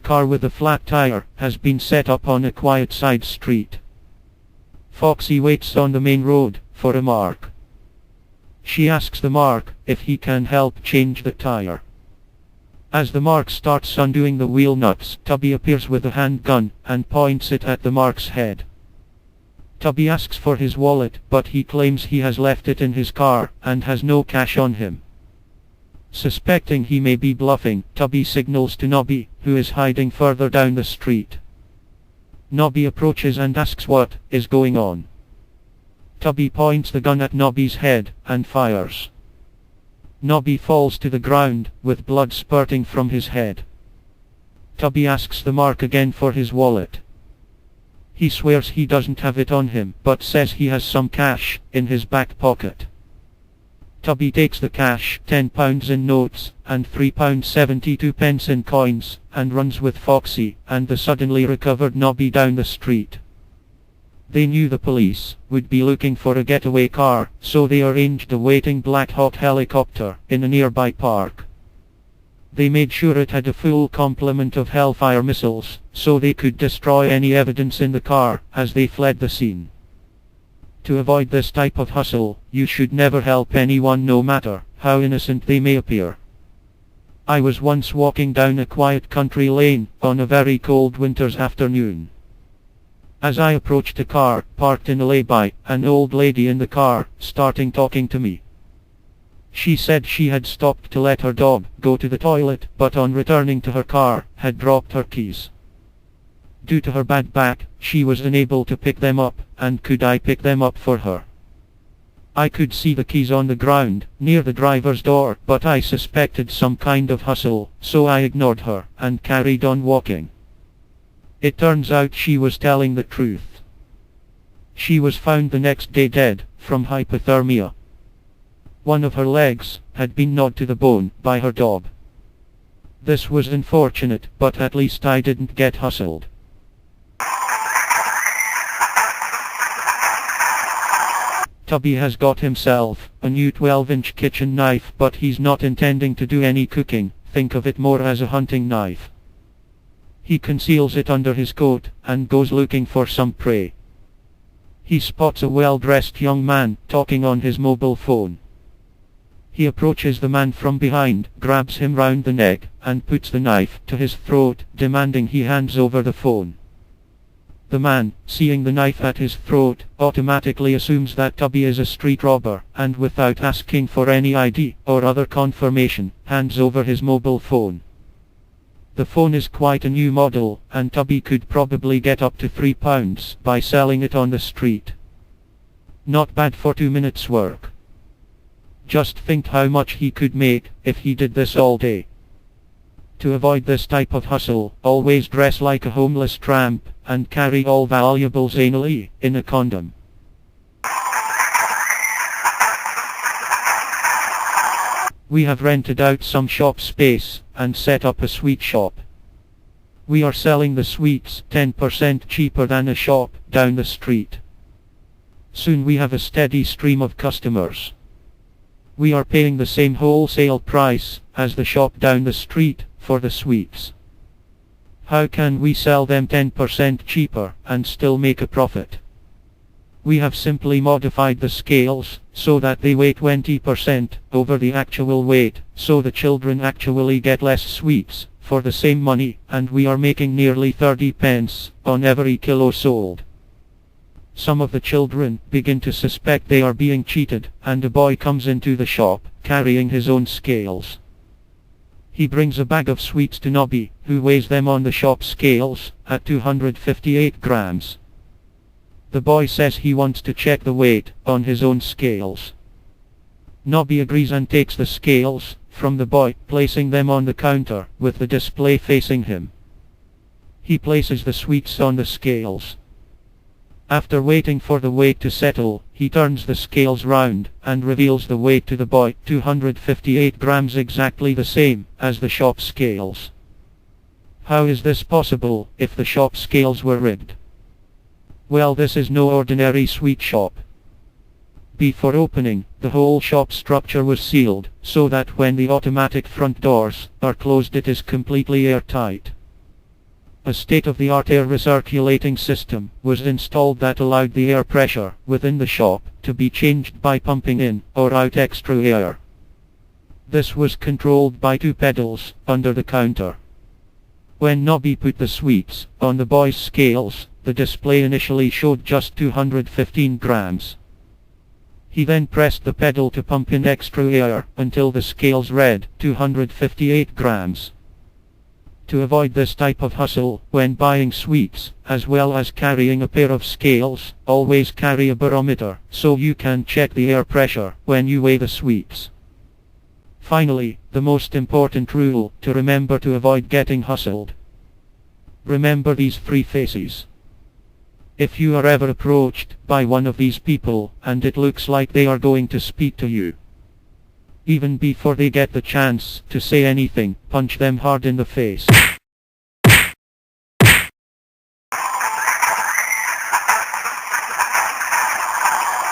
car with a flat tire has been set up on a quiet side street. Foxy waits on the main road for a mark. She asks the mark if he can help change the tire. As the mark starts undoing the wheel nuts, Tubby appears with a handgun and points it at the mark's head. Tubby asks for his wallet, but he claims he has left it in his car and has no cash on him. Suspecting he may be bluffing, Tubby signals to Nobby, who is hiding further down the street. Nobby approaches and asks what is going on. Tubby points the gun at Nobby's head and fires. Nobby falls to the ground, with blood spurting from his head. Tubby asks the mark again for his wallet. He swears he doesn't have it on him, but says he has some cash in his back pocket. Tubby takes the cash, £10 in notes, and £3.72 in coins, and runs with Foxy and the suddenly recovered Nobby down the street. They knew the police would be looking for a getaway car, so they arranged a waiting Black Hawk helicopter in a nearby park. They made sure it had a full complement of Hellfire missiles, so they could destroy any evidence in the car as they fled the scene. To avoid this type of hustle, you should never help anyone no matter how innocent they may appear. I was once walking down a quiet country lane on a very cold winter's afternoon. As I approached a car parked in a lay-by, an old lady in the car started talking to me. She said she had stopped to let her dog go to the toilet, but on returning to her car had dropped her keys. Due to her bad back, she was unable to pick them up, and could I pick them up for her? I could see the keys on the ground near the driver's door, but I suspected some kind of hustle, so I ignored her and carried on walking. It turns out she was telling the truth. She was found the next day dead from hypothermia. One of her legs had been gnawed to the bone by her dog. This was unfortunate, but at least I didn't get hustled. Tubby has got himself a new 12-inch kitchen knife, but he's not intending to do any cooking. Think of it more as a hunting knife. He conceals it under his coat and goes looking for some prey. He spots a well-dressed young man talking on his mobile phone. He approaches the man from behind, grabs him round the neck, and puts the knife to his throat, demanding he hands over the phone. The man, seeing the knife at his throat, automatically assumes that Tubby is a street robber, and without asking for any ID or other confirmation, hands over his mobile phone. The phone is quite a new model, and Tubby could probably get up to £3 by selling it on the street. Not bad for 2 minutes work. Just think how much he could make if he did this all day. To avoid this type of hustle, always dress like a homeless tramp, and carry all valuables anally in a condom. We have rented out some shop space and set up a sweet shop. We are selling the sweets 10% cheaper than a shop down the street. Soon we have a steady stream of customers. We are paying the same wholesale price as the shop down the street for the sweets. How can we sell them 10% cheaper and still make a profit? We have simply modified the scales so that they weigh 20% over the actual weight, so the children actually get less sweets for the same money, and we are making nearly 30 pence on every kilo sold. Some of the children begin to suspect they are being cheated, and a boy comes into the shop carrying his own scales. He brings a bag of sweets to Nobby, who weighs them on the shop scales at 258 grams. The boy says he wants to check the weight on his own scales. Nobby agrees and takes the scales from the boy, placing them on the counter with the display facing him. He places the sweets on the scales. After waiting for the weight to settle, he turns the scales round and reveals the weight to the boy, 258 grams, exactly the same as the shop scales. How is this possible if the shop scales were rigged? Well, this is no ordinary sweet shop. Before opening, the whole shop structure was sealed, so that when the automatic front doors are closed it is completely airtight. A state-of-the-art air recirculating system was installed that allowed the air pressure within the shop to be changed by pumping in or out extra air. This was controlled by two pedals under the counter. When Nobby put the sweets on the boys' scales, the display initially showed just 215 grams. He then pressed the pedal to pump in extra air until the scales read 258 grams. To avoid this type of hustle when buying sweets, as well as carrying a pair of scales, always carry a barometer so you can check the air pressure when you weigh the sweets. Finally, the most important rule to remember to avoid getting hustled. Remember these three phases. If you are ever approached by one of these people and it looks like they are going to speak to you, even before they get the chance to say anything, punch them hard in the face.